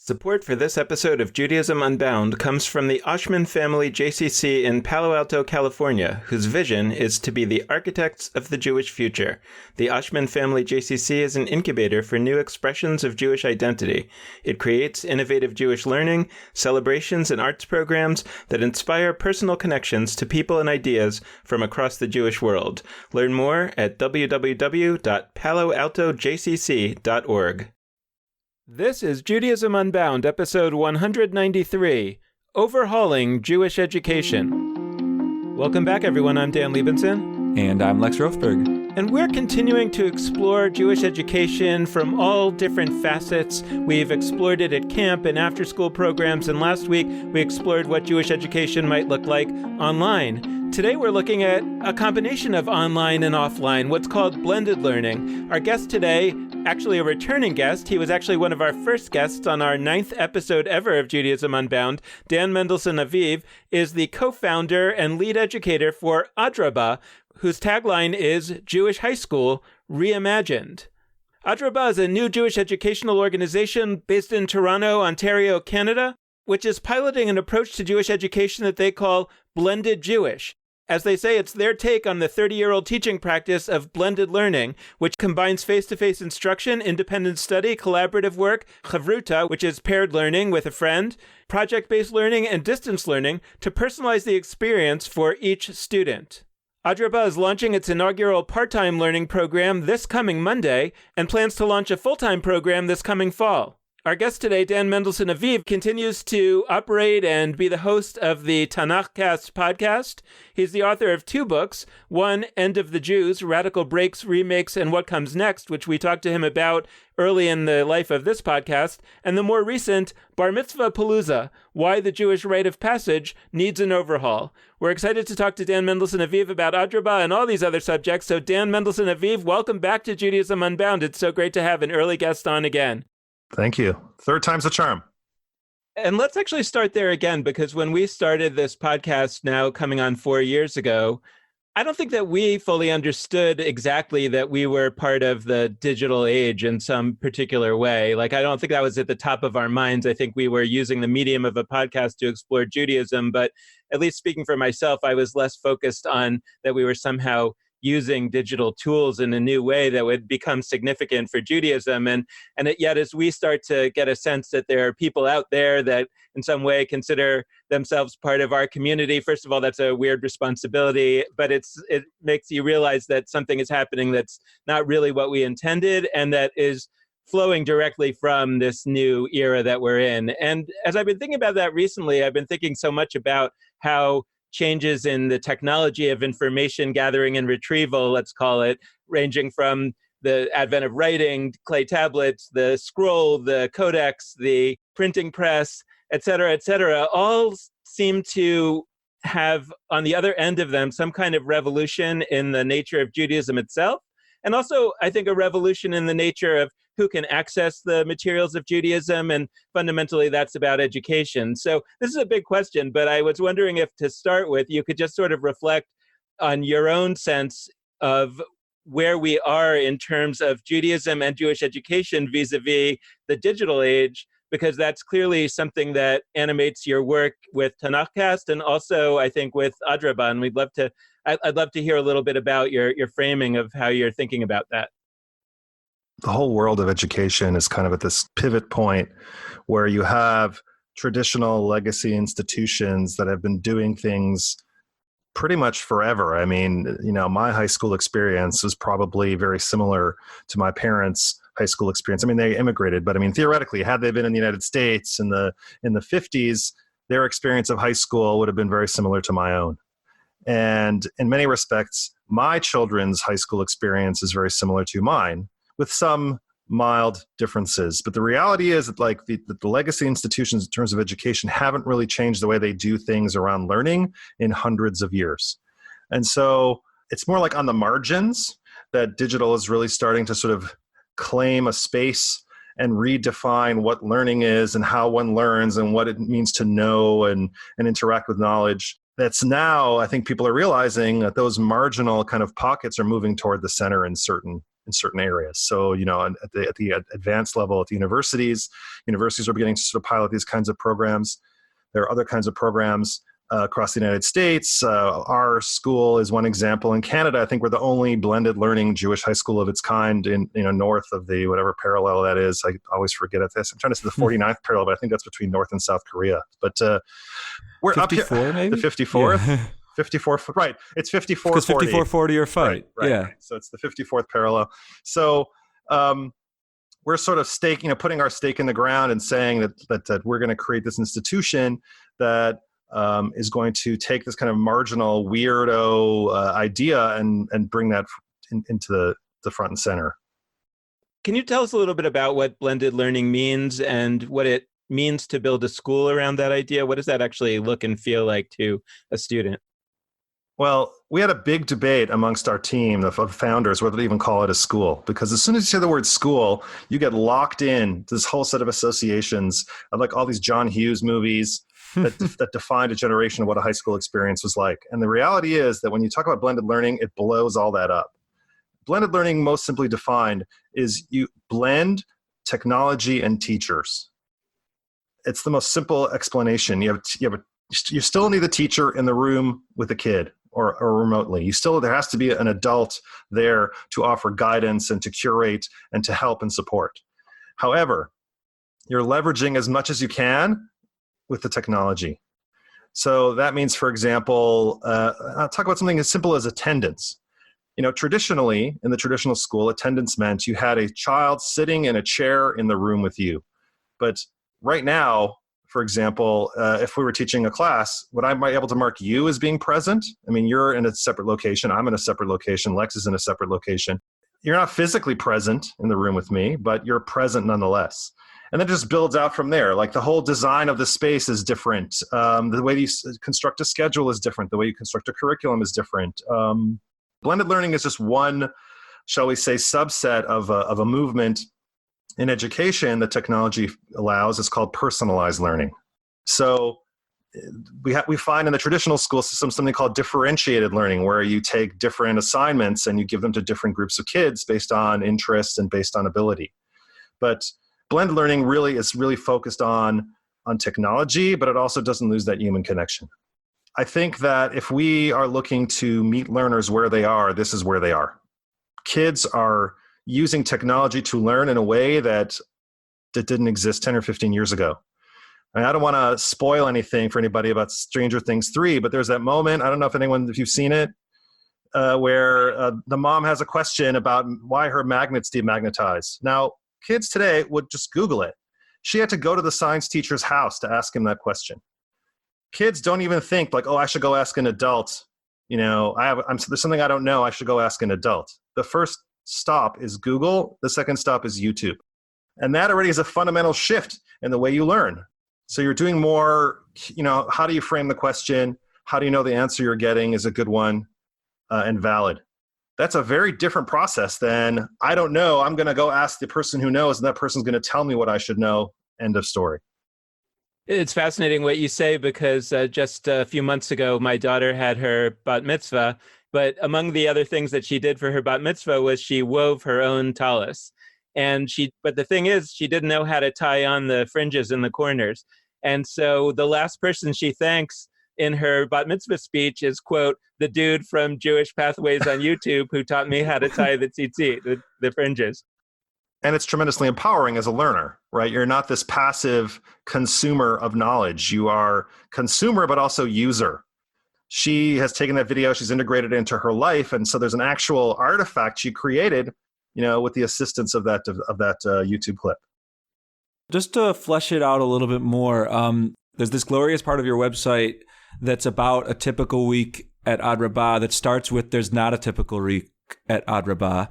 Support for this episode of Judaism Unbound comes from the Oshman Family JCC in Palo Alto, California, whose vision is to be the architects of the Jewish future. The Oshman Family JCC is an incubator for new expressions of Jewish identity. It creates innovative Jewish learning, celebrations, and arts programs that inspire personal connections to people and ideas from across the Jewish world. Learn more at www.paloaltojcc.org. This is Judaism Unbound, episode 193, Overhauling Jewish Education. Welcome back, everyone. I'm Dan Liebenson. And I'm Lex Rothberg. And we're continuing to explore Jewish education from all different facets. We've explored it at camp and after-school programs, and last week we explored what Jewish education might look like online. Today we're looking at a combination of online and offline, what's called blended learning. Our guest today, actually a returning guest, he was actually one of our first guests on our 9th episode ever of Judaism Unbound, Dan Mendelsohn Aviv, is the co-founder and lead educator for Adrabah, whose tagline is Jewish High School Reimagined. Adrabah is a new Jewish educational organization based in Toronto, Ontario, Canada, which is piloting an approach to Jewish education that they call blended Jewish. As they say, it's their take on the 30-year-old teaching practice of blended learning, which combines face-to-face instruction, independent study, collaborative work, chavruta, which is paired learning with a friend, project-based learning, and distance learning to personalize the experience for each student. Adrabah is launching its inaugural part-time learning program this coming Monday and plans to launch a full-time program this coming fall. Our guest today, Dan Mendelsohn Aviv, continues to operate and be the host of the Tanakhcast podcast. He's the author of 2 books, one, End of the Jews, Radical Breaks, Remakes, and What Comes Next, which we talked to him about early in the life of this podcast, and the more recent, Bar Mitzvah Palooza, Why the Jewish Rite of Passage Needs an Overhaul. We're excited to talk to Dan Mendelsohn Aviv about Adrabah and all these other subjects. So Dan Mendelsohn Aviv, welcome back to Judaism Unbound. It's so great to have an early guest on again. Thank you. Third time's the charm. And let's actually start there again, because when we started this podcast now coming on 4 years ago, I don't think that we fully understood exactly that we were part of the digital age in some particular way. Like, I don't think that was at the top of our minds. I think we were using the medium of a podcast to explore Judaism, but at least speaking for myself, I was less focused on that we were somehow using digital tools in a new way that would become significant for Judaism. And yet, as we start to get a sense that there are people out there that in some way consider themselves part of our community, first of all, that's a weird responsibility, but it makes you realize that something is happening that's not really what we intended and that is flowing directly from this new era that we're in. And as I've been thinking about that recently, I've been thinking so much about how changes in the technology of information gathering and retrieval, let's call it, ranging from the advent of writing, clay tablets, the scroll, the codex, the printing press, et cetera, all seem to have on the other end of them some kind of revolution in the nature of Judaism itself. And also, I think, a revolution in the nature of who can access the materials of Judaism, and fundamentally that's about education. So this is a big question, but I was wondering if to start with, you could just sort of reflect on your own sense of where we are in terms of Judaism and Jewish education vis-a-vis the digital age, because that's clearly something that animates your work with Tanakhcast and also, I think, with Adrabah. And I'd love to hear a little bit about your framing of how you're thinking about that. The whole world of education is kind of at this pivot point where you have traditional legacy institutions that have been doing things pretty much forever. I mean, my high school experience was probably very similar to my parents' high school experience. I mean, they immigrated, but I mean, theoretically, had they been in the United States in the 50s, their experience of high school would have been very similar to my own. And in many respects, my children's high school experience is very similar to mine, with some mild differences. But the reality is that the legacy institutions in terms of education haven't really changed the way they do things around learning in hundreds of years. And so it's more like on the margins that digital is really starting to sort of claim a space and redefine what learning is and how one learns and what it means to know and interact with knowledge. That's now, I think people are realizing that those marginal kind of pockets are moving toward the center in certain in certain areas. So, at the advanced level at the universities are beginning to sort of pilot these kinds of programs. There are other kinds of programs across the United States. Our school is one example. In Canada, I think we're the only blended learning Jewish high school of its kind in north of the whatever parallel that is. I always forget at this. I'm trying to say the 49th parallel, but I think that's between North and South Korea. But we're 54, up here, maybe? The 54th. Yeah. 54, right. It's 54. Because 54-40 or fight. Right. Yeah. So it's the 54th parallel. So we're sort of putting our stake in the ground and saying that we're going to create this institution that is going to take this kind of marginal weirdo idea and bring that into the front and center. Can you tell us a little bit about what blended learning means and what it means to build a school around that idea? What does that actually look and feel like to a student? Well, we had a big debate amongst our team of founders whether to even call it a school, because as soon as you say the word school, you get locked in to this whole set of associations of like all these John Hughes movies that defined a generation of what a high school experience was like. And the reality is that when you talk about blended learning, it blows all that up. Blended learning, most simply defined, is you blend technology and teachers. It's the most simple explanation. You still need the teacher in the room with the kid or remotely. There has to be an adult there to offer guidance and to curate and to help and support. However, you're leveraging as much as you can with the technology. So that means, for example, I'll talk about something as simple as attendance. Traditionally, in the traditional school, attendance meant you had a child sitting in a chair in the room with you. But right now, for example, if we were teaching a class, would I be able to mark you as being present? I mean, you're in a separate location. I'm in a separate location. Lex is in a separate location. You're not physically present in the room with me, but you're present nonetheless. And then it just builds out from there. Like the whole design of the space is different. The way you construct a schedule is different. The way you construct a curriculum is different. Blended learning is just one, shall we say, subset of a movement in education that technology allows. It's called personalized learning. So we find in the traditional school system something called differentiated learning, where you take different assignments and you give them to different groups of kids based on interest and based on ability. But blended learning really is focused on technology, but it also doesn't lose that human connection. I think that if we are looking to meet learners where they are, this is where they are. Kids are using technology to learn in a way that didn't exist 10 or 15 years ago. And I don't want to spoil anything for anybody about Stranger Things 3, but there's that moment, I don't know if you've seen it, where the mom has a question about why her magnets demagnetize. Now, kids today would just Google it. She had to go to the science teacher's house to ask him that question. Kids don't even think like, oh, I should go ask an adult. There's something I don't know. I should go ask an adult. The first stop is Google. The second stop is YouTube. And that already is a fundamental shift in the way you learn. So you're doing more, how do you frame the question? How do you know the answer you're getting is a good one and valid? That's a very different process than, I don't know, I'm going to go ask the person who knows, and that person's going to tell me what I should know. End of story. It's fascinating what you say, because just a few months ago, my daughter had her bat mitzvah, but among the other things that she did for her bat mitzvah was she wove her own tallis. But the thing is, she didn't know how to tie on the fringes in the corners. And so the last person she thanks in her bat mitzvah speech is, quote, the dude from Jewish Pathways on YouTube who taught me how to tie the tzitzit, the fringes. And it's tremendously empowering as a learner, right? You're not this passive consumer of knowledge. You are consumer, but also user. She has taken that video, she's integrated it into her life. And so there's an actual artifact she created, with the assistance of that YouTube clip. Just to flesh it out a little bit more, there's this glorious part of your website that's about a typical week at Ad Rabbah that starts with "There's not a typical week at Ad Rabbah,"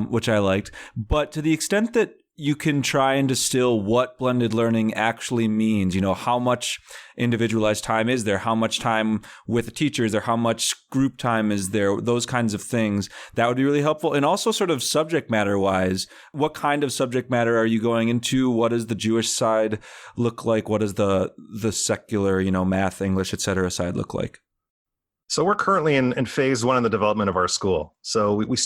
which I liked. But to the extent that you can try and distill what blended learning actually means, how much individualized time is there, how much time with the teachers, or how much group time is there, those kinds of things, that would be really helpful. And also sort of subject matter wise, what kind of subject matter are you going into? What does the Jewish side look like? What does the secular, math, English, etc. side look like? So we're currently in phase one in the development of our school. So we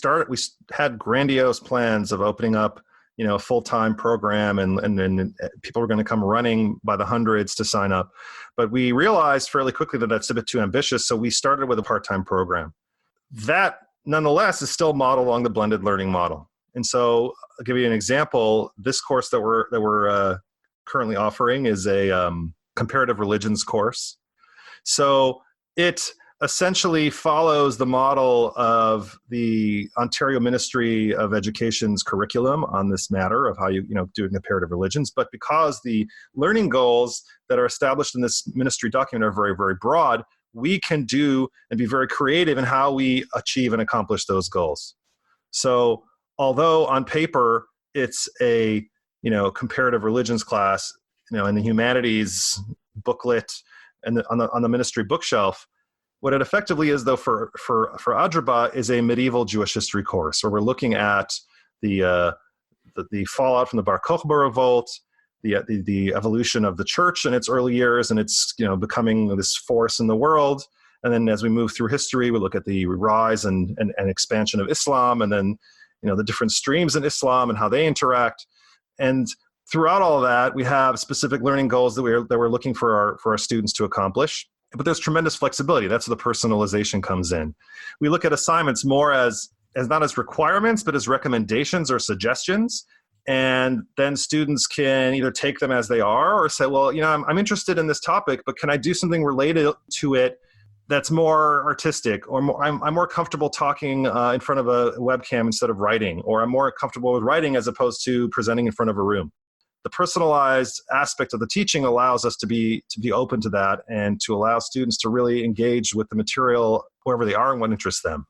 had grandiose plans of opening up, a full-time program and people were going to come running by the hundreds to sign up. But we realized fairly quickly that that's a bit too ambitious. So we started with a part-time program. That nonetheless is still modeled along the blended learning model. And so I'll give you an example. This course that we're currently offering is a comparative religions course. So it essentially follows the model of the Ontario Ministry of Education's curriculum on this matter of how you do comparative religions. But because the learning goals that are established in this ministry document are very, very broad, we can do and be very creative in how we achieve and accomplish those goals. So although on paper it's a comparative religions class, in the humanities booklet and on the ministry bookshelf, what it effectively is, though, for Adrabah is a medieval Jewish history course, where we're looking at the fallout from the Bar Kokhba revolt, the evolution of the church in its early years, and it's becoming this force in the world. And then as we move through history, we look at the rise and expansion of Islam, and then the different streams in Islam and how they interact. And throughout all of that, we have specific learning goals that we're looking for our students to accomplish. But there's tremendous flexibility. That's where the personalization comes in. We look at assignments more as not as requirements, but as recommendations or suggestions. And then students can either take them as they are or say, well, I'm interested in this topic, but can I do something related to it that's more artistic, or more, I'm more comfortable talking in front of a webcam instead of writing, or I'm more comfortable with writing as opposed to presenting in front of a room. The personalized aspect of the teaching allows us to be open to that and to allow students to really engage with the material wherever they are and what interests them.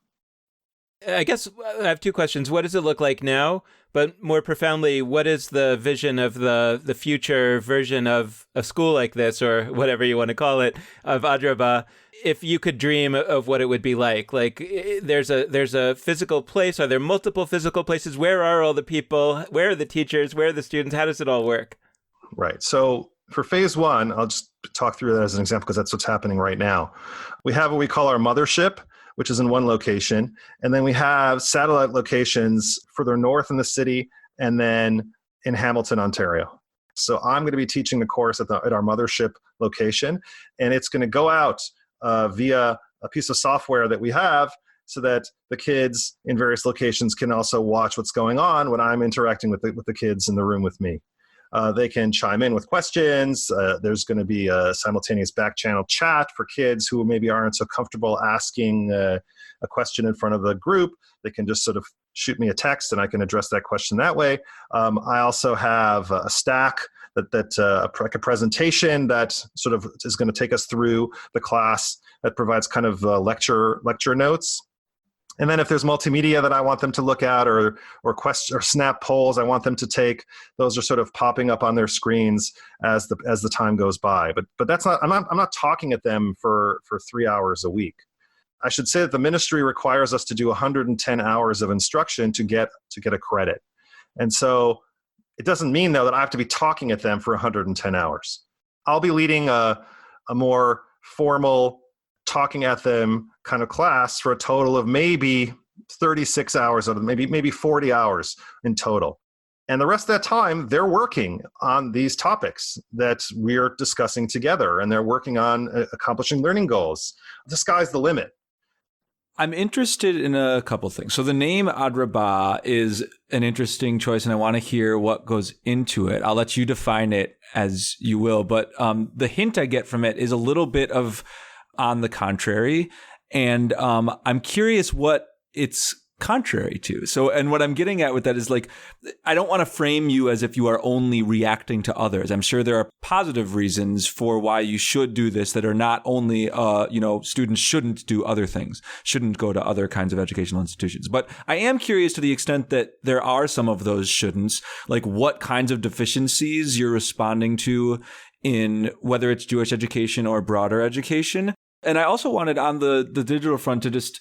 I guess I have two questions. What does it look like now? But more profoundly, what is the vision of the future version of a school like this, or whatever you want to call it, of Adrabah? If you could dream of what it would be like there's a physical place. Are there multiple physical places? Where are all the people? Where are the teachers? Where are the students? How does it all work? Right. So for phase one, I'll just talk through that as an example because that's what's happening right now. We have what we call our mothership, which is in one location. And then we have satellite locations further north in the city and then in Hamilton, Ontario. So I'm going to be teaching the course at our mothership location, and it's going to go out via a piece of software that we have so that the kids in various locations can also watch what's going on when I'm interacting with the kids in the room with me. They can chime in with questions. There's going to be a simultaneous back channel chat for kids who maybe aren't so comfortable asking a question in front of the group. They can just sort of shoot me a text and I can address that question that way. I also have a stack like a presentation that sort of is going to take us through the class that provides kind of lecture notes. And then if there's multimedia that I want them to look at or snap polls I want them to take, those are sort of popping up on their screens as the time goes by. But that's not I'm not talking at them for 3 hours a week. I should say that the ministry requires us to do 110 hours of instruction to get a credit. And so it doesn't mean, though, that I have to be talking at them for 110 hours. I'll be leading a more formal talking at them kind of class for a total of maybe 36 hours of maybe 40 hours in total. And the rest of that time, they're working on these topics that we're discussing together, and they're working on accomplishing learning goals. The sky's the limit. I'm interested in a couple things. So the name Adrabah is an interesting choice, and I want to hear what goes into it. I'll let you define it as you will, but the hint I get from it is a little bit of on the contrary, and I'm curious what it's contrary to. So, and what I'm getting at with that is I don't want to frame you as if you are only reacting to others. I'm sure there are positive reasons for why you should do this that are not only, students shouldn't do other things, shouldn't go to other kinds of educational institutions. But I am curious to the extent that there are some of those shouldn'ts, like what kinds of deficiencies you're responding to in whether it's Jewish education or broader education. And I also wanted on the digital front to just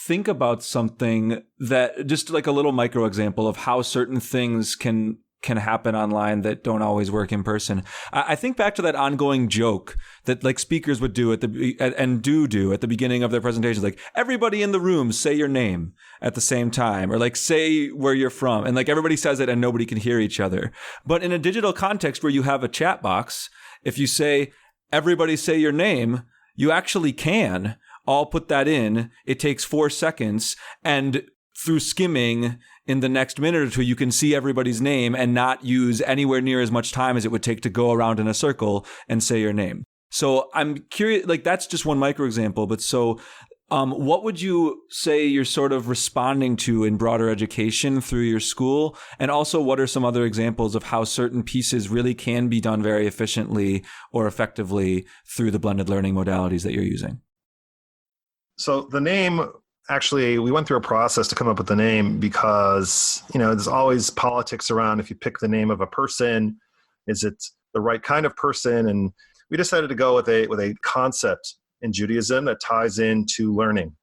think about something that just like a little micro example of how certain things can can happen online that don't always work in person. I think back to that ongoing joke that like speakers would do and do at the beginning of their presentations, like everybody in the room say your name at the same time, or like say where you're from, and like everybody says it and nobody can hear each other. But in a digital context where you have a chat box, if you say everybody say your name, you actually can all put that in. It takes 4 seconds, and through skimming in the next minute or two, you can see everybody's name and not use anywhere near as much time as it would take to go around in a circle and say your name. So I'm curious, like that's just one micro example, but so what would you say you're sort of responding to in broader education through your school? And also, what are some other examples of how certain pieces really can be done very efficiently or effectively through the blended learning modalities that you're using? So the name, actually, we went through a process to come up with the name because, there's always politics around if you pick the name of a person, is it the right kind of person? And we decided to go with a concept in Judaism that ties into learning.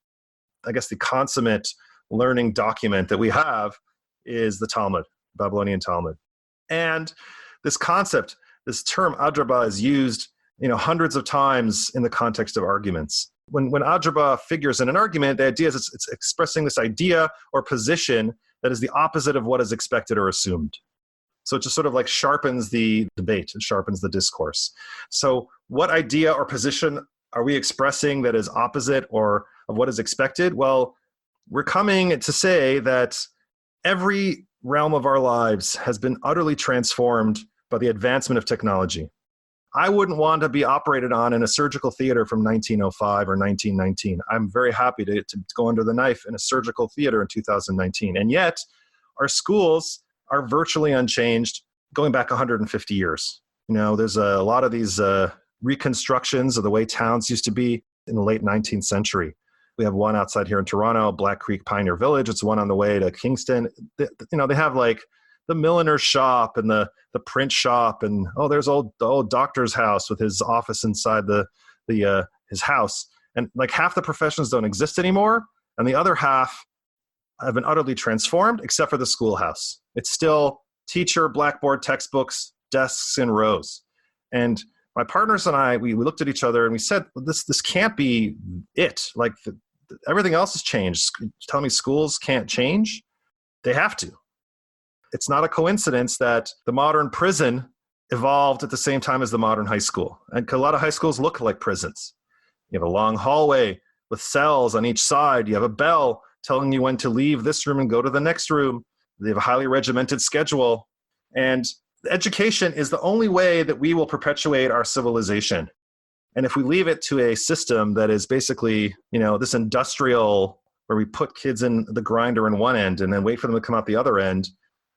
I guess the consummate learning document that we have is the Talmud, Babylonian Talmud. And this concept, this term adraba, is used hundreds of times in the context of arguments. When adraba figures in an argument, the idea is it's expressing this idea or position that is the opposite of what is expected or assumed. So it just sort of like sharpens the debate, it sharpens the discourse. So what idea or position are we expressing that is opposite or of what is expected? Well, we're coming to say that every realm of our lives has been utterly transformed by the advancement of technology. I wouldn't want to be operated on in a surgical theater from 1905 or 1919. I'm very happy to go under the knife in a surgical theater in 2019. And yet, our schools are virtually unchanged going back 150 years. There's a lot of these reconstructions of the way towns used to be in the late 19th century. We have one outside here in Toronto, Black Creek Pioneer Village. It's one on the way to Kingston. They have like the milliner's shop and the print shop, and there's the old doctor's house with his office inside his house. And like half the professions don't exist anymore, and the other half have been utterly transformed, except for the schoolhouse. It's still teacher, blackboard, textbooks, desks, and rows. And my partners and I, we looked at each other and we said, this can't be it. Like everything else has changed. Tell me schools can't change? They have to. It's not a coincidence that the modern prison evolved at the same time as the modern high school. And a lot of high schools look like prisons. You have a long hallway with cells on each side. You have a bell telling you when to leave this room and go to the next room. They have a highly regimented schedule. And education is the only way that we will perpetuate our civilization. And if we leave it to a system that is basically, this industrial, where we put kids in the grinder in one end and then wait for them to come out the other end,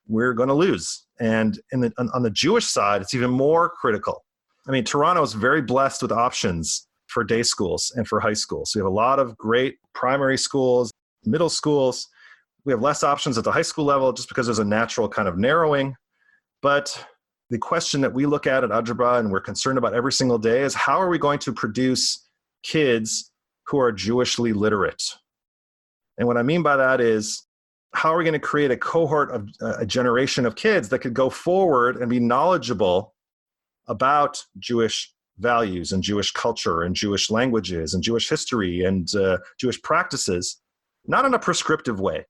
we're going to lose. And on the Jewish side, it's even more critical. I mean, Toronto is very blessed with options for day schools and for high schools. So we have a lot of great primary schools, middle schools. We have less options at the high school level just because there's a natural kind of narrowing. But the question that we look at Adraba and we're concerned about every single day is how are we going to produce kids who are Jewishly literate? And what I mean by that is, how are we going to create a cohort of a generation of kids that could go forward and be knowledgeable about Jewish values and Jewish culture and Jewish languages and Jewish history and Jewish practices, not in a prescriptive way,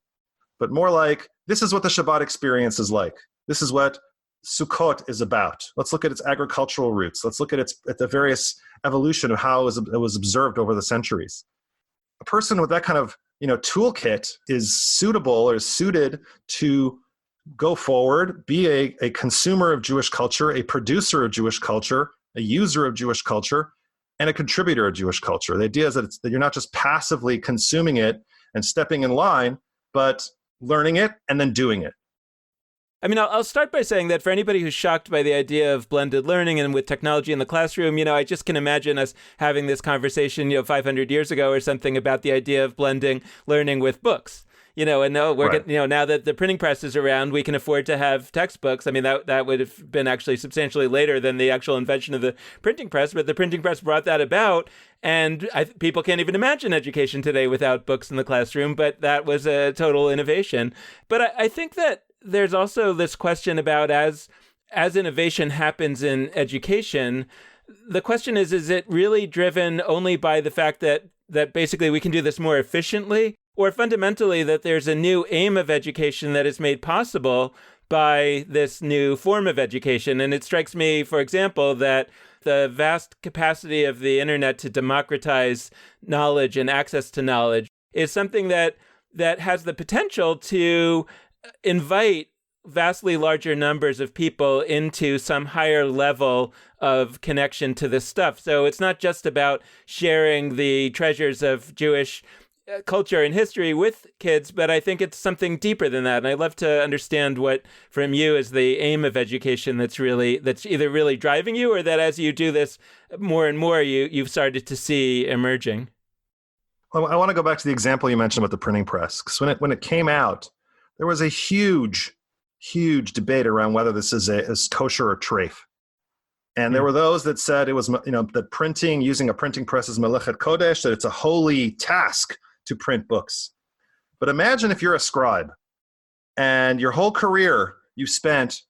but more like, this is what the Shabbat experience is like. This is what Sukkot is about. Let's look at its agricultural roots. Let's look at the various evolution of how it was observed over the centuries. A person with that kind of toolkit is suitable or is suited to go forward, be a consumer of Jewish culture, a producer of Jewish culture, a user of Jewish culture, and a contributor of Jewish culture. The idea is that you're not just passively consuming it and stepping in line, but learning it and then doing it. I mean, I'll start by saying that for anybody who's shocked by the idea of blended learning and with technology in the classroom, I just can imagine us having this conversation, 500 years ago or something about the idea of blending learning with books. And we're right. Now that the printing press is around, we can afford to have textbooks. I mean, that would have been actually substantially later than the actual invention of the printing press, but the printing press brought that about. And people can't even imagine education today without books in the classroom, but that was a total innovation. But I think that there's also this question about as innovation happens in education, the question is it really driven only by the fact that basically we can do this more efficiently, or fundamentally that there's a new aim of education that is made possible by this new form of education? And it strikes me, for example, that the vast capacity of the internet to democratize knowledge and access to knowledge is something that has the potential to invite vastly larger numbers of people into some higher level of connection to this stuff. So it's not just about sharing the treasures of Jewish culture and history with kids, but I think it's something deeper than that. And I'd love to understand what, from you, is the aim of education that's either really driving you, or that as you do this more and more, you've started to see emerging. Well, I want to go back to the example you mentioned about the printing press, because when it came out, there was a huge debate around whether this is kosher or treif. And there were those that said it was, that printing, using a printing press is melechet kodesh, that it's a holy task to print books. But imagine if you're a scribe and your whole career you spent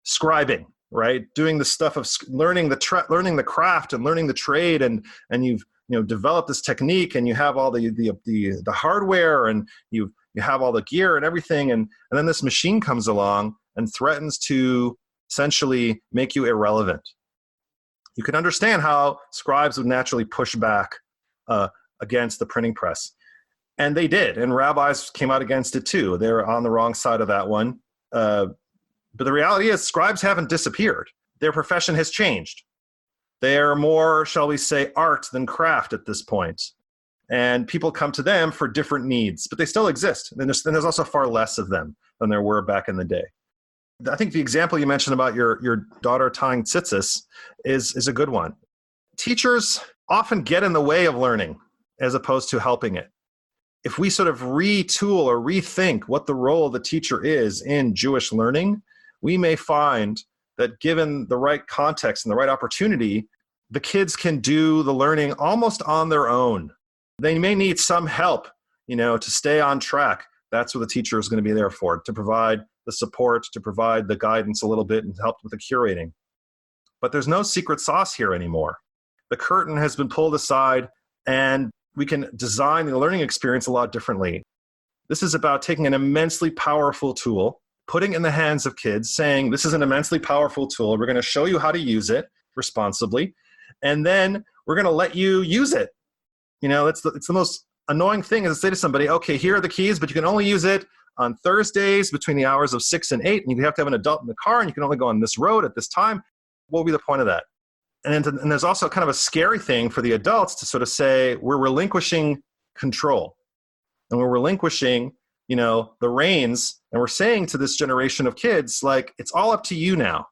scribing, right? Doing the stuff of learning the craft and learning the trade, and you've developed this technique, and you have all the hardware, and you have all the gear and everything, and then this machine comes along and threatens to essentially make you irrelevant. You can understand how scribes would naturally push back against the printing press. And they did, and rabbis came out against it too. They're on the wrong side of that one. But the reality is, scribes haven't disappeared. Their profession has changed. They are more, shall we say, art than craft at this point. And people come to them for different needs, but they still exist. And there's also far less of them than there were back in the day. I think the example you mentioned about your daughter tying tzitzis is a good one. Teachers often get in the way of learning as opposed to helping it. If we sort of retool or rethink what the role of the teacher is in Jewish learning, we may find that given the right context and the right opportunity, the kids can do the learning almost on their own. They may need some help, to stay on track. That's what the teacher is going to be there for, to provide the support, to provide the guidance a little bit, and help with the curating. But there's no secret sauce here anymore. The curtain has been pulled aside, and we can design the learning experience a lot differently. This is about taking an immensely powerful tool, putting it in the hands of kids, saying, this is an immensely powerful tool. We're going to show you how to use it responsibly, and then we're going to let you use it. It's the most annoying thing is to say to somebody, okay, here are the keys, but you can only use it on Thursdays between the hours of 6 and 8, and you have to have an adult in the car, and you can only go on this road at this time. What would be the point of that? And there's also kind of a scary thing for the adults to sort of say, we're relinquishing control, and we're relinquishing, the reins, and we're saying to this generation of kids, like, it's all up to you now.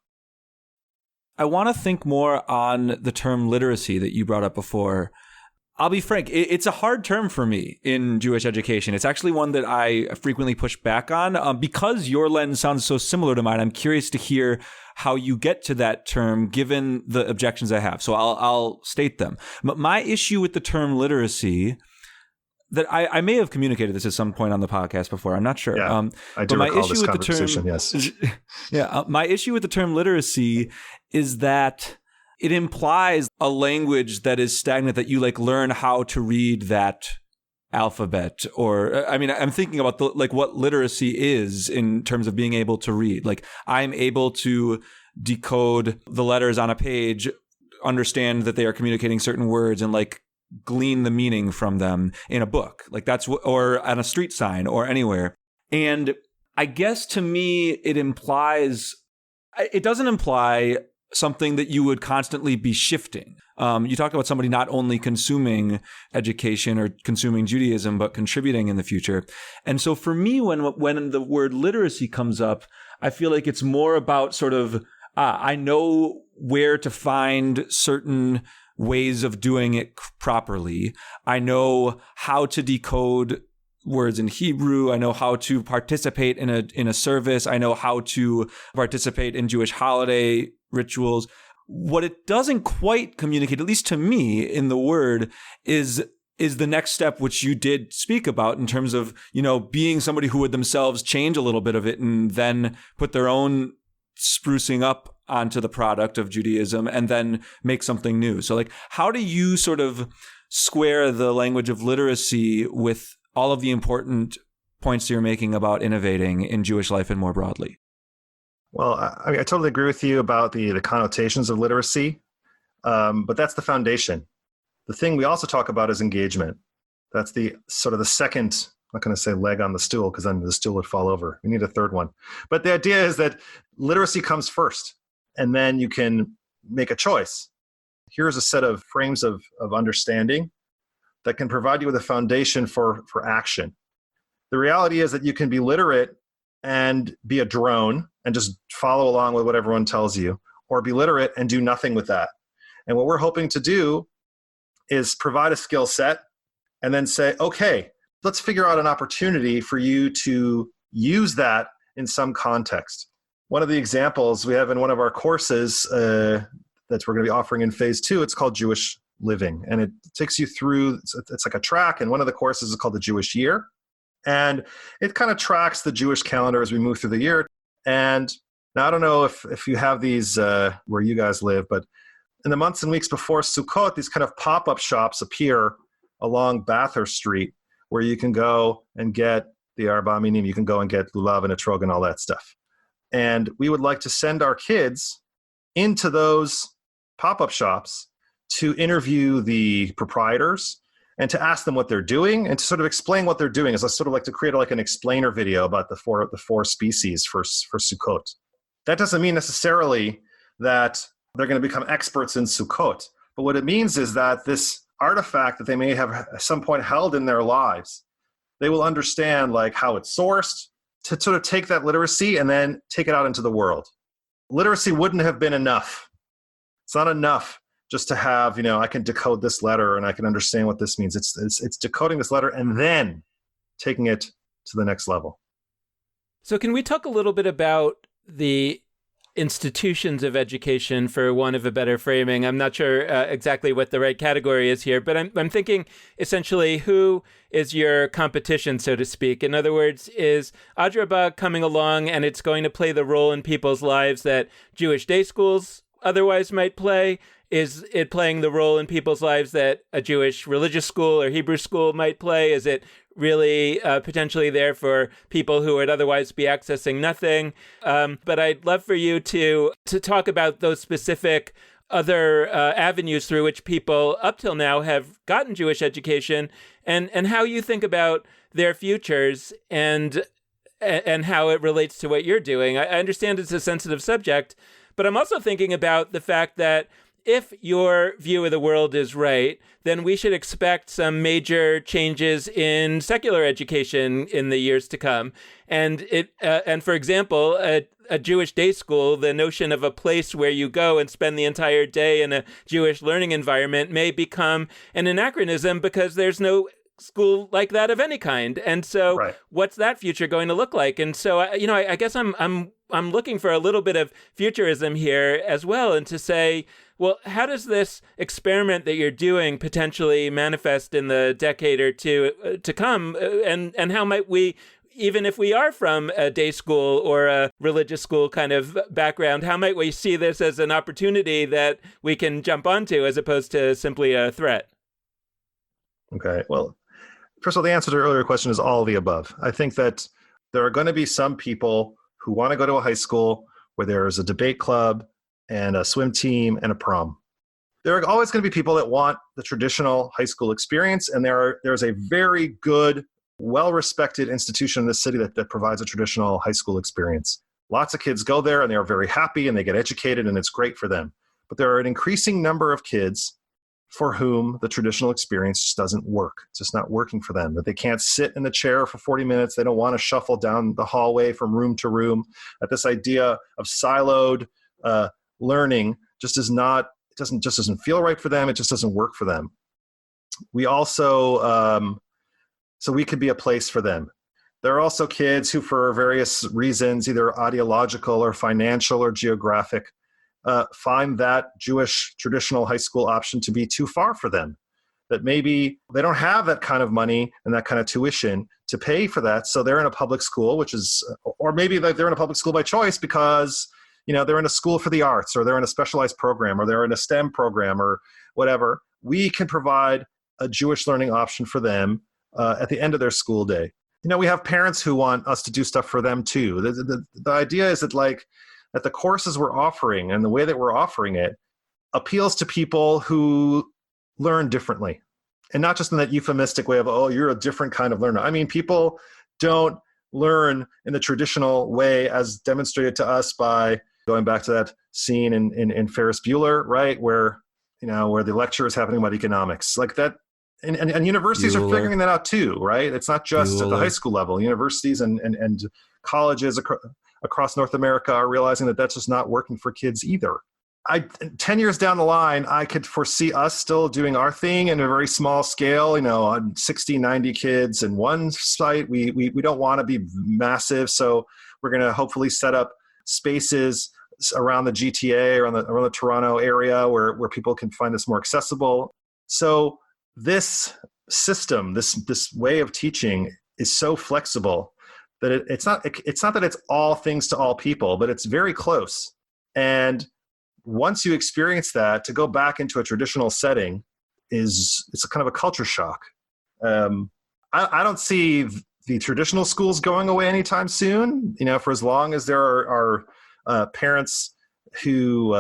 I want to think more on the term literacy that you brought up before. I'll be frank, it's a hard term for me in Jewish education. It's actually one that I frequently push back on. Because your lens sounds so similar to mine, I'm curious to hear how you get to that term, given the objections I have. So I'll state them. But my issue with the term literacy, that I may have communicated this at some point on the podcast before, I'm not sure. Yeah, I do recall this conversation, yes. Yeah, my issue with the term literacy is that it implies a language that is stagnant, that you learn how to read that alphabet. Or, I'm thinking about what literacy is in terms of being able to read. I'm able to decode the letters on a page, understand that they are communicating certain words, and glean the meaning from them in a book. Or on a street sign or anywhere. And I guess to me, it doesn't imply something that you would constantly be shifting. You talked about somebody not only consuming education or consuming Judaism, but contributing in the future. And so for me, when the word literacy comes up, I feel like it's more about sort of, I know where to find certain ways of doing it properly. I know how to decode words in Hebrew. I know how to participate in a service. I know how to participate in Jewish holiday rituals. What it doesn't quite communicate, at least to me, in the word, is is the next step, which you did speak about in terms of, being somebody who would themselves change a little bit of it and then put their own sprucing up onto the product of Judaism and then make something new. So like, how do you sort of square the language of literacy with all of the important points you're making about innovating in Jewish life and more broadly? Well, I totally agree with you about the connotations of literacy, but that's the foundation. The thing we also talk about is engagement. That's the sort of the second, I'm not going to say leg on the stool because then the stool would fall over. We need a third one. But the idea is that literacy comes first, and then you can make a choice. Here's a set of frames of understanding that can provide you with a foundation for action. The reality is that you can be literate and be a drone and just follow along with what everyone tells you, or be literate and do nothing with that. And what we're hoping to do is provide a skill set and then say, okay, let's figure out an opportunity for you to use that in some context. One of the examples we have in one of our courses that we're going to be offering in phase 2, it's called Jewish Living. And it takes you through, it's like a track, and one of the courses is called the Jewish Year. And it kind of tracks the Jewish calendar as we move through the year. And now I don't know if you have these where you guys live, but in the months and weeks before Sukkot, these kind of pop-up shops appear along Bathurst Street where you can go and get the Arba Minim, you can go and get lulav and etrog and all that stuff. And we would like to send our kids into those pop-up shops to interview the proprietors and to ask them what they're doing and to sort of explain what they're doing. Is sort of like to create like an explainer video about the four species for Sukkot. That doesn't mean necessarily that they're going to become experts in Sukkot. But what it means is that this artifact that they may have at some point held in their lives, they will understand like how it's sourced, to sort of take that literacy and then take it out into the world. Literacy wouldn't have been enough. It's not enough just to have, I can decode this letter and I can understand what this means. It's decoding this letter and then taking it to the next level. So can we talk a little bit about the institutions of education, for want of a better framing? I'm not sure exactly what the right category is here, but I'm thinking essentially, who is your competition, so to speak? In other words, is Adrabah coming along and it's going to play the role in people's lives that Jewish day schools otherwise might play? Is it playing the role in people's lives that a Jewish religious school or Hebrew school might play? Is it really potentially there for people who would otherwise be accessing nothing? But I'd love for you to talk about those specific other avenues through which people up till now have gotten Jewish education, and how you think about their futures and how it relates to what you're doing. I understand it's a sensitive subject, but I'm also thinking about the fact that if your view of the world is right, then we should expect some major changes in secular education in the years to come. And for example, a Jewish day school, the notion of a place where you go and spend the entire day in a Jewish learning environment may become an anachronism because there's no school like that of any kind. And so right. What's that future going to look like? And so, I guess I'm looking for a little bit of futurism here as well, and to say, well, how does this experiment that you're doing potentially manifest in the decade or two to come? And how might we, even if we are from a day school or a religious school kind of background, how might we see this as an opportunity that we can jump onto as opposed to simply a threat? Okay, well, first of all, the answer to your earlier question is all of the above. I think that there are going to be some people who want to go to a high school where there's a debate club and a swim team and a prom. There are always going to be people that want the traditional high school experience, and there's a very good, well-respected institution in the city that provides a traditional high school experience. Lots of kids go there and they are very happy and they get educated and it's great for them. But there are an increasing number of kids for whom the traditional experience just doesn't work. It's just not working for them. That they can't sit in the chair for 40 minutes. They don't want to shuffle down the hallway from room to room. That this idea of siloed learning doesn't feel right for them. It just doesn't work for them. We also, so we could be a place for them. There are also kids who, for various reasons, either ideological or financial or geographic, find that Jewish traditional high school option to be too far for them. that maybe they don't have that kind of money and that kind of tuition to pay for that. So they're in a public school, which is, or maybe they're in a public school by choice because, they're in a school for the arts, or they're in a specialized program, or they're in a STEM program, or whatever. We can provide a Jewish learning option for them at the end of their school day. We have parents who want us to do stuff for them too. The idea is that that the courses we're offering and the way that we're offering it appeals to people who learn differently. And not just in that euphemistic way of, oh, you're a different kind of learner. I mean, people don't learn in the traditional way as demonstrated to us by going back to that scene in Ferris Bueller, right? Where the lecture is happening about economics. Like that. And universities are figuring that out too, right? It's not just at the high school level. Universities and colleges across North America are realizing that that's just not working for kids either. 10 years down the line, I could foresee us still doing our thing in a very small scale, on 60, 90 kids in one site. We don't want to be massive. So we're going to hopefully set up spaces around the GTA or around the Toronto area where people can find this more accessible. So this system, this way of teaching is so flexible that it's not that it's all things to all people, but it's very close. And once you experience that, to go back into a traditional setting it's a kind of a culture shock. I don't see the traditional schools going away anytime soon. For as long as there are parents who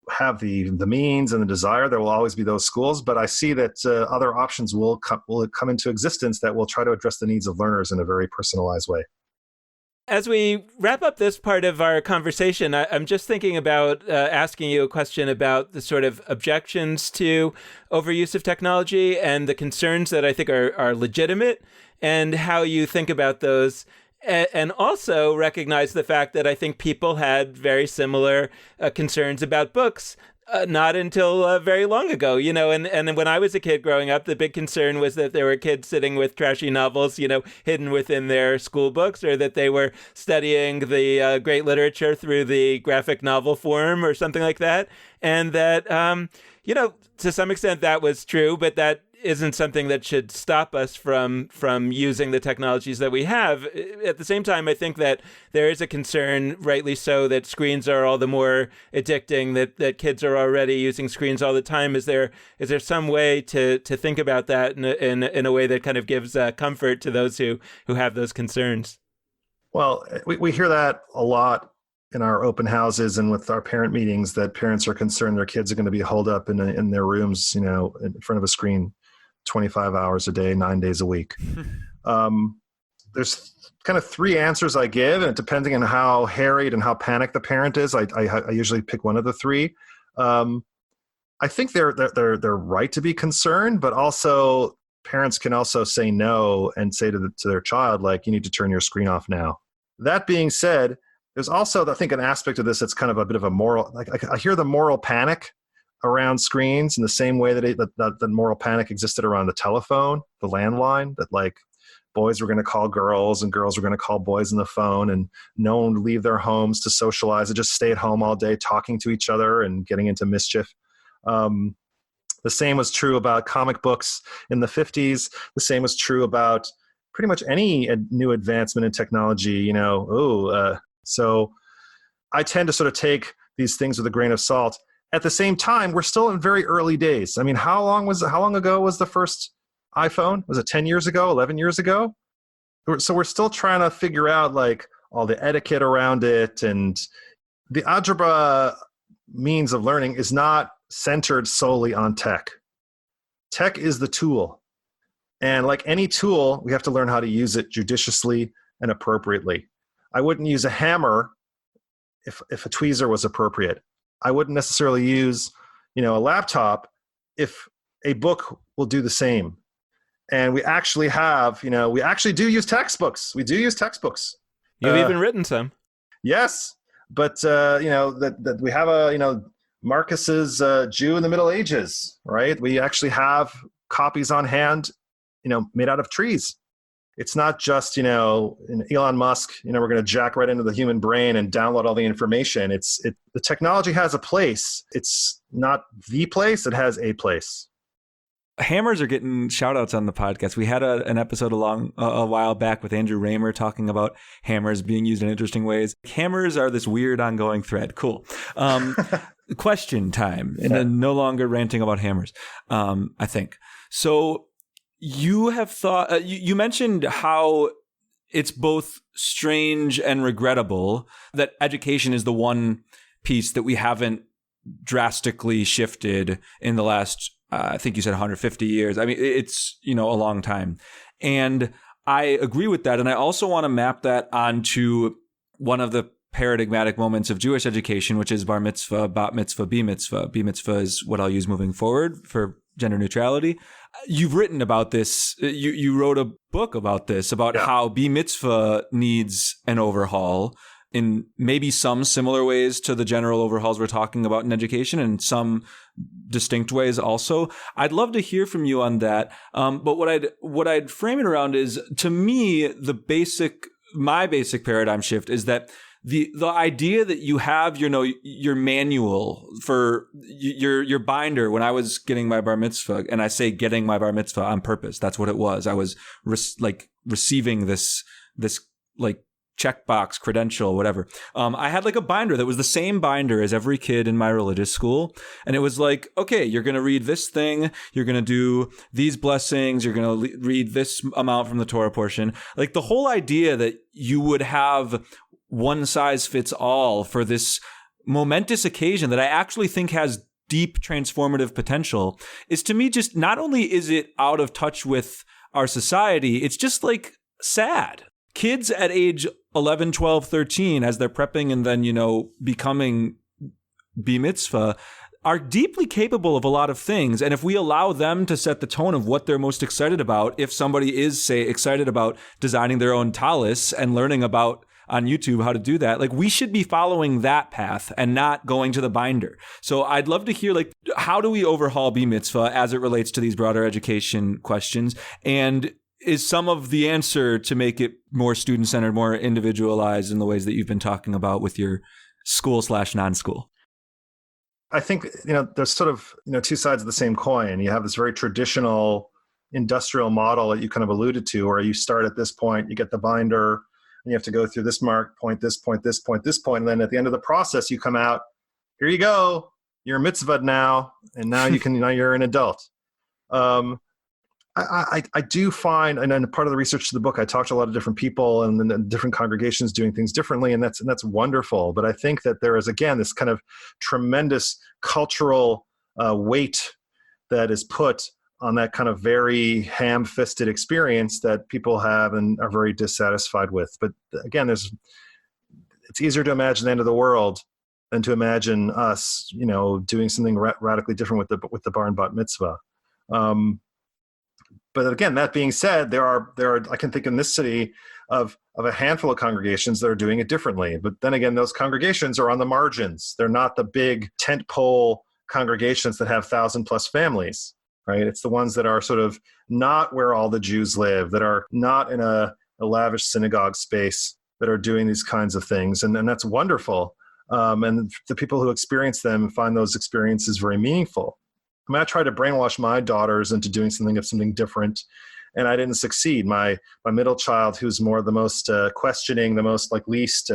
have the means and the desire, there will always be those schools. But I see that other options will come into existence that will try to address the needs of learners in a very personalized way. As we wrap up this part of our conversation, I'm just thinking about asking you a question about the sort of objections to overuse of technology and the concerns that I think are legitimate, and how you think about those. And also recognize the fact that I think people had very similar concerns about books, not until very long ago, and when I was a kid growing up, the big concern was that there were kids sitting with trashy novels, hidden within their school books, or that they were studying the great literature through the graphic novel form or something like that. And that, to some extent that was true, but that isn't something that should stop us from using the technologies that we have. At the same time, I think that there is a concern, rightly so, that screens are all the more addicting, that kids are already using screens all the time. Is there some way to think about that in a way that kind of gives comfort to those who have those concerns? Well, we hear that a lot in our open houses and with our parent meetings, that parents are concerned their kids are going to be holed up in their rooms, in front of a screen 25 hours a day, 9 days a week. There's kind of three answers I give, and depending on how harried and how panicked the parent is, I usually pick one of the three. I think they're right to be concerned, but also parents can also say no and say to their child, like, you need to turn your screen off now. That being said, there's also, I think, an aspect of this that's kind of a bit of a moral, I hear the moral panic around screens in the same way that the moral panic existed around the telephone, the landline, that like boys were going to call girls and girls were going to call boys on the phone, and no one would leave their homes to socialize and just stay at home all day talking to each other and getting into mischief. The same was true about comic books in the 50s. The same was true about pretty much any new advancement in technology, so I tend to sort of take these things with a grain of salt. At the same time, we're still in very early days. I mean, how long ago was the first iPhone? Was it 10 years ago, 11 years ago? So we're still trying to figure out like all the etiquette around it. And the algebra means of learning is not centered solely on tech. Tech is the tool. And like any tool, we have to learn how to use it judiciously and appropriately. I wouldn't use a hammer if a tweezer was appropriate. I wouldn't necessarily use, a laptop if a book will do the same. And we actually have, we actually do use textbooks. We do use textbooks. You've even written some. Yes. But, that we have Marcus's Jew in the Middle Ages, right? We actually have copies on hand, made out of trees. It's not just, in Elon Musk, we're going to jack right into the human brain and download all the information. The technology has a place. It's not the place. It has a place. Hammers are getting shout outs on the podcast. We had an episode a while back with Andrew Raymer talking about hammers being used in interesting ways. Hammers are this weird ongoing thread. Cool. Question time. And then no longer ranting about hammers, I think. So you have thought, you mentioned how it's both strange and regrettable that education is the one piece that we haven't drastically shifted in the last I think you said 150 years. I mean, it's, a long time. And I agree with that. And I also want to map that onto one of the paradigmatic moments of Jewish education, which is bar mitzvah, bat mitzvah, bi mitzvah. Bi mitzvah is what I'll use moving forward for gender neutrality. You've written about this. You wrote a book about this, about how bi mitzvah needs an overhaul in maybe some similar ways to the general overhauls we're talking about in education, and some distinct ways also. I'd love to hear from you on that. But what I'd frame it around is, to me, my basic paradigm shift is that the idea that you have your manual for your binder. When I was getting my bar mitzvah, and I say getting my bar mitzvah on purpose, that's what it was. I was receiving this checkbox, credential, whatever. I had a binder that was the same binder as every kid in my religious school. And it was like, okay, you're going to read this thing. You're going to do these blessings. You're going to read this amount from the Torah portion. The whole idea that you would have one size fits all for this momentous occasion that I actually think has deep transformative potential is, to me, just not only is it out of touch with our society, it's just sad. Kids at age 11, 12, 13, as they're prepping and then, becoming bi mitzvah, are deeply capable of a lot of things. And if we allow them to set the tone of what they're most excited about, if somebody is, say, excited about designing their own talis and learning about on YouTube how to do that, we should be following that path and not going to the binder. So I'd love to hear, how do we overhaul bi mitzvah as it relates to these broader education questions? And is some of the answer to make it more student-centered, more individualized in the ways that you've been talking about with your school/non-school? I think, there's sort of, two sides of the same coin. You have this very traditional industrial model that you kind of alluded to, where you start at this point, you get the binder, and you have to go through this point, this point, this point, this point. And then at the end of the process, you come out, here you go, you're a mitzvah now, and now now you're an adult. I do find, and then part of the research of the book, I talked to a lot of different people and then different congregations doing things differently, and that's wonderful. But I think that there is, again, this kind of tremendous cultural weight that is put on that kind of very ham-fisted experience that people have and are very dissatisfied with. But again, it's easier to imagine the end of the world than to imagine us, doing something radically different with the bar and bat mitzvah. But again, that being said, there are I can think in this city of a handful of congregations that are doing it differently. But then again, those congregations are on the margins. They're not the big tentpole congregations that have 1,000+ families, right? It's the ones that are sort of not where all the Jews live, that are not in a lavish synagogue space, that are doing these kinds of things. And that's wonderful. And the people who experience them find those experiences very meaningful. I tried to brainwash my daughters into doing something different, and I didn't succeed. My middle child, who's more the most questioning, the most not least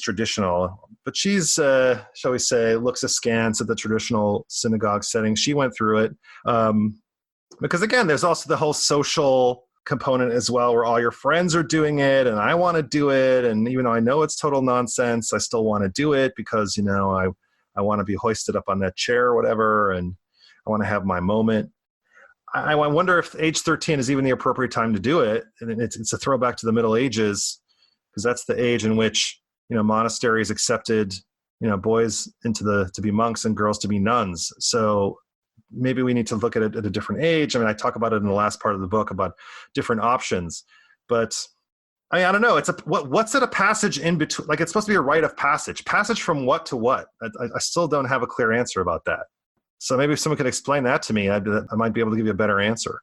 traditional, but she's, shall we say, looks askance at the traditional synagogue setting. She went through it because, again, there's also the whole social component as well, where all your friends are doing it, and I want to do it, and even though I know it's total nonsense, I still want to do it because I want to be hoisted up on that chair or whatever, and I want to have my moment. I wonder if age 13 is even the appropriate time to do it. And it's a throwback to the Middle Ages, because that's the age in which, monasteries accepted, boys to be monks and girls to be nuns. So maybe we need to look at it at a different age. I mean, I talk about it in the last part of the book about different options, but I don't know. What's at a passage in between? It's supposed to be a rite of passage. Passage from what to what? I still don't have a clear answer about that. So maybe if someone could explain that to me, I might be able to give you a better answer.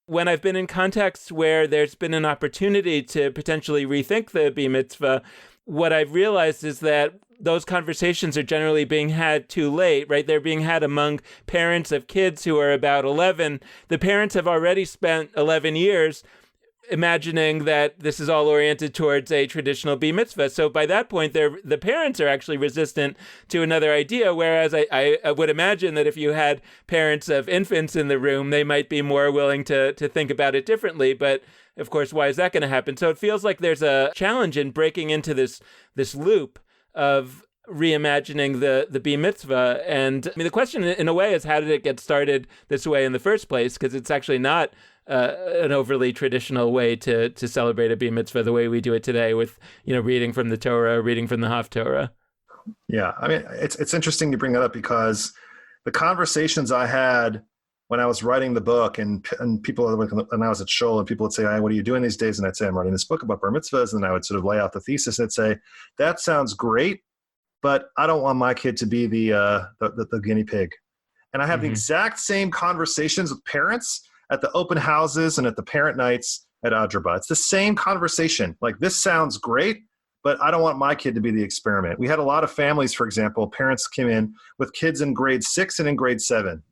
When I've been in contexts where there's been an opportunity to potentially rethink the bi mitzvah, what I've realized is that those conversations are generally being had too late, right? They're being had among parents of kids who are about 11. The parents have already spent 11 years imagining that this is all oriented towards a traditional bar mitzvah. So by that point, the parents are actually resistant to another idea, whereas I would imagine that if you had parents of infants in the room, they might be more willing to think about it differently. But of course, why is that going to happen? So it feels like there's a challenge in breaking into this loop of reimagining the bar mitzvah. And I mean, the question in a way is, how did it get started this way in the first place? Because it's actually not an overly traditional way to celebrate a bar mitzvah the way we do it today with, reading from the Torah, reading from the Haftorah. Yeah, I mean, it's interesting you bring that up, because the conversations I had when I was writing the book, and people, and I was at Shul, and people would say, "Hey, what are you doing these days?" And I'd say, "I'm writing this book about bar mitzvahs," and then I would sort of lay out the thesis, and I'd say, "That sounds great, but I don't want my kid to be the guinea pig." And I have the exact same conversations with parents at the open houses and at the parent nights at Adrabah. It's the same conversation. Like, this sounds great, but I don't want my kid to be the experiment. We had a lot of families, for example, parents came in with kids in grade 6 and in grade 7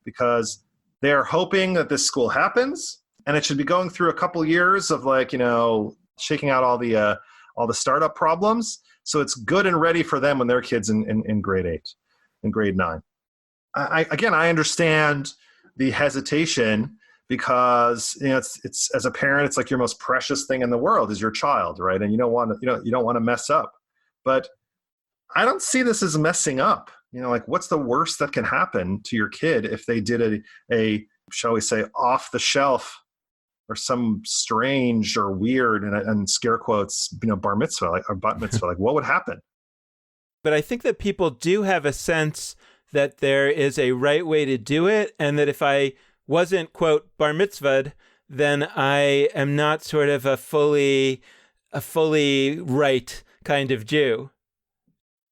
because they're hoping that this school happens, and it should be going through a couple years of shaking out all the startup problems. So it's good and ready for them when their kids in grade 8, in grade 9. I understand the hesitation, because it's as a parent, it's like your most precious thing in the world is your child, right? And you don't want to mess up. But I don't see this as messing up. What's the worst that can happen to your kid if they did a shall we say, off the shelf or some strange or weird and scare quotes, bar mitzvah, or bat mitzvah? What would happen? But I think that people do have a sense that there is a right way to do it, and that if I wasn't, quote, bar mitzvahed, then I am not sort of a fully right kind of Jew.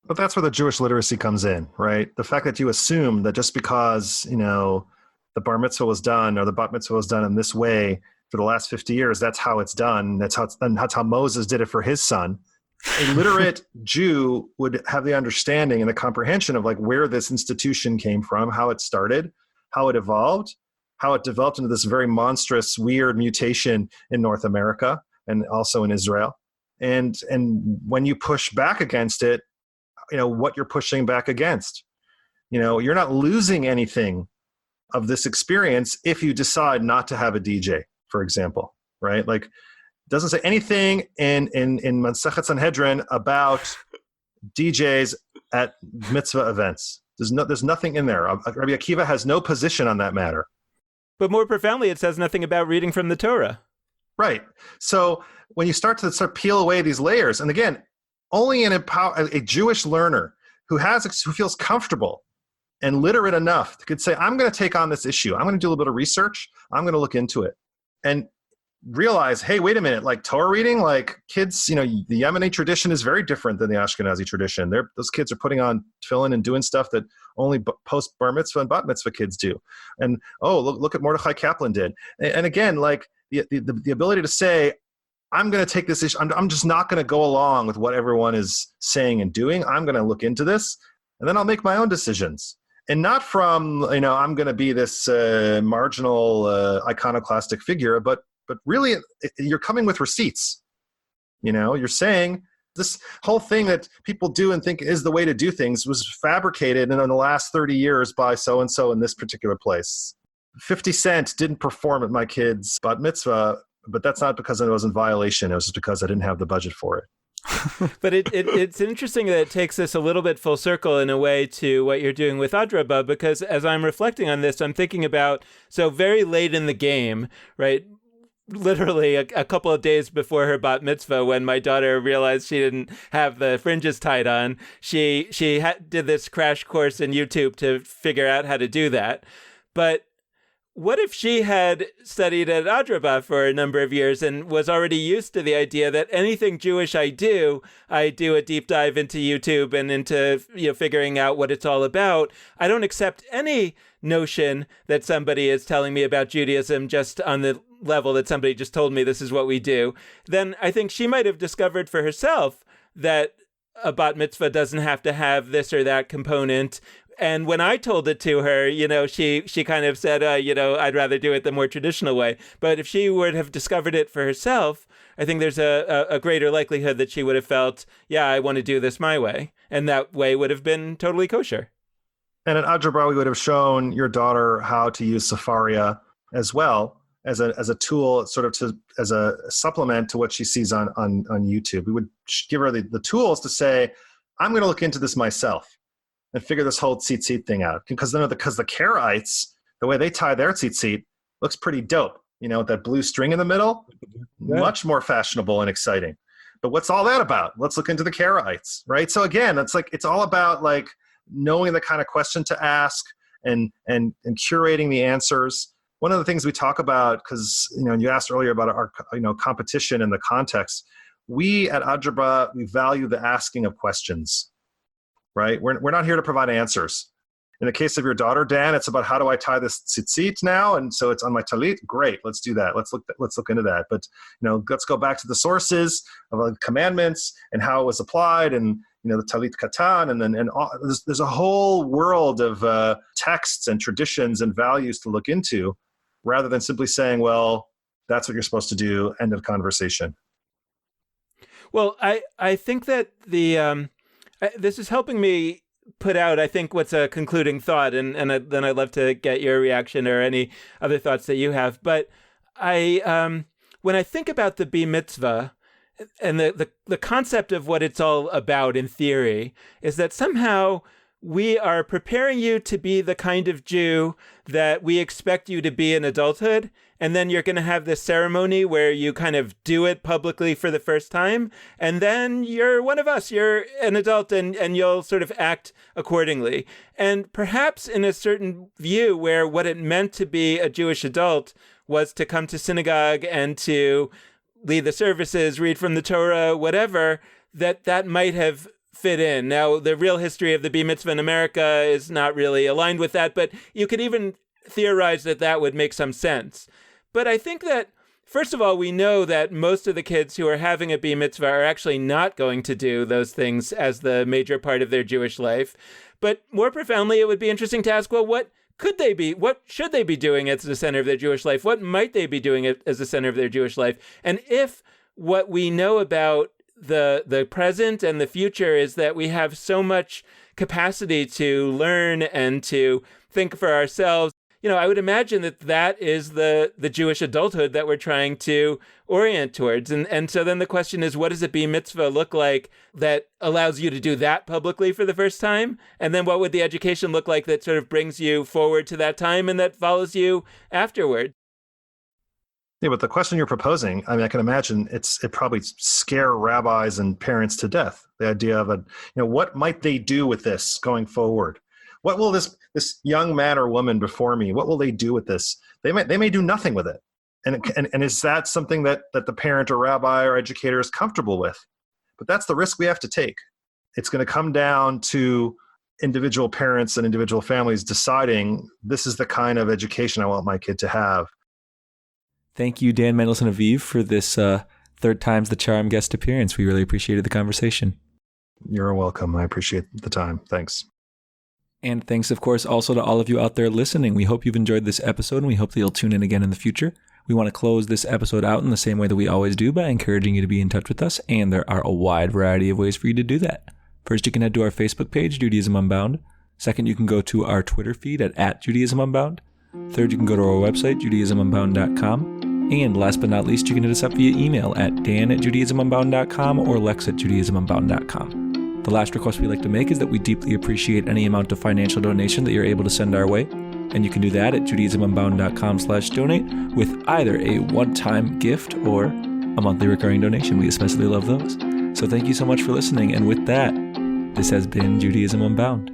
But that's where the Jewish literacy comes in, right? The fact that you assume that just because, the bar mitzvah was done or the bat mitzvah was done in this way for the last 50 years, that's how it's done. That's how Moses did it for his son. A literate Jew would have the understanding and the comprehension of where this institution came from, how it started, how it evolved, how it developed into this very monstrous, weird mutation in North America and also in Israel. And when you push back against it, what you're pushing back against. You're not losing anything of this experience if you decide not to have a DJ, for example, right? Doesn't say anything in Masechet Sanhedrin about DJs at mitzvah events. There's nothing in there. Rabbi Akiva has no position on that matter. But more profoundly, it says nothing about reading from the Torah. Right. So when you start to peel away these layers, and again, only a Jewish learner who feels comfortable and literate enough could say, I'm going to take on this issue. I'm going to do a little bit of research. I'm going to look into it. And realize, hey, wait a minute, Torah reading, kids, the Yemeni tradition is very different than the Ashkenazi tradition. Those kids are putting on tefillin and doing stuff that only post bar mitzvah and bat mitzvah kids do. And look at Mordechai Kaplan did. And again, the ability to say, I'm going to take this issue. I'm just not going to go along with what everyone is saying and doing. I'm going to look into this, and then I'll make my own decisions. And not from, I'm going to be this marginal iconoclastic figure, but really, you're coming with receipts. You're saying this whole thing that people do and think is the way to do things was fabricated in the last 30 years by so-and-so in this particular place. 50 Cent didn't perform at my kid's bat mitzvah, but that's not because it was in violation. It was just because I didn't have the budget for it. But it's interesting that it takes us a little bit full circle in a way to what you're doing with Adrabah, because as I'm reflecting on this, I'm thinking about, so very late in the game, right? Literally a couple of days before her bat mitzvah, when my daughter realized she didn't have the fringes tied on, she did this crash course in YouTube to figure out how to do that. But what if she had studied at Adrabah for a number of years and was already used to the idea that anything Jewish I do a deep dive into YouTube and into figuring out what it's all about. I don't accept any notion that somebody is telling me about Judaism just on the level that somebody just told me this is what we do. Then I think she might have discovered for herself that a bat mitzvah doesn't have to have this or that component. And when I told it to her, she kind of said, I'd rather do it the more traditional way. But if she would have discovered it for herself, I think there's a greater likelihood that she would have felt, yeah, I want to do this my way. And that way would have been totally kosher. And at Adrabah, we would have shown your daughter how to use Sefaria as well as a tool, sort of as a supplement to what she sees on YouTube. We would give her the tools to say, I'm going to look into this myself and figure this whole tzitzit thing out. Because the Karaites, the way they tie their tzitzit looks pretty dope. With that blue string in the middle, much more fashionable and exciting. But what's all that about? Let's look into the Karaites, right? So again, it's all about like knowing the kind of question to ask and curating the answers. One of the things we talk about, because you asked earlier about our competition and the context, we at Adrabah, we value the asking of questions, right? We're not here to provide answers. In the case of your daughter, Dan, it's about how do I tie this tzitzit now, and so it's on my talit. Great, let's do that. Let's look into that. But let's go back to the sources of the commandments and how it was applied, and the talit katan, and there's a whole world of texts and traditions and values to look into, rather than simply saying, well, that's what you're supposed to do, end of conversation. Well, I think that this is helping me put out, I think, what's a concluding thought, and then I'd love to get your reaction or any other thoughts that you have. But when I think about the Bar Mitzvah and the concept of what it's all about in theory, is that somehow we are preparing you to be the kind of Jew that we expect you to be in adulthood. And then you're going to have this ceremony where you kind of do it publicly for the first time. And then you're one of us. You're an adult and you'll sort of act accordingly. And perhaps in a certain view where what it meant to be a Jewish adult was to come to synagogue and to lead the services, read from the Torah, whatever, that might have fit in. Now, the real history of the Bar Mitzvah in America is not really aligned with that, but you could even theorize that would make some sense. But I think that, first of all, we know that most of the kids who are having a Bar Mitzvah are actually not going to do those things as the major part of their Jewish life. But more profoundly, it would be interesting to ask, well, what could they be? What should they be doing as the center of their Jewish life? What might they be doing as the center of their Jewish life? And if what we know about the present and the future is that we have so much capacity to learn and to think for ourselves, I would imagine that is the Jewish adulthood that we're trying to orient towards. And so then the question is, what does a Bar Mitzvah look like that allows you to do that publicly for the first time? And then what would the education look like that sort of brings you forward to that time and that follows you afterward? Yeah, but the question you're proposing, I can imagine it probably scare rabbis and parents to death. The idea of what might they do with this going forward? What will this young man or woman before me, what will they do with this? They may do nothing with it. And is that something that the parent or rabbi or educator is comfortable with? But that's the risk we have to take. It's going to come down to individual parents and individual families deciding this is the kind of education I want my kid to have. Thank you, Dan Mendelsohn Aviv, for this third time's the charm guest appearance. We really appreciated the conversation. You're welcome. I appreciate the time. Thanks. And thanks, of course, also to all of you out there listening. We hope you've enjoyed this episode, and we hope that you'll tune in again in the future. We want to close this episode out in the same way that we always do by encouraging you to be in touch with us, and there are a wide variety of ways for you to do that. First, you can head to our Facebook page, Judaism Unbound. Second, you can go to our Twitter feed at Judaism Unbound. Third, you can go to our website, judaismunbound.com. And last but not least, you can hit us up via email at dan@judaismunbound.com or lex@judaismunbound.com. The last request we like to make is that we deeply appreciate any amount of financial donation that you're able to send our way. And you can do that at judaismunbound.com/donate with either a one-time gift or a monthly recurring donation. We especially love those. So thank you so much for listening. And with that, this has been Judaism Unbound.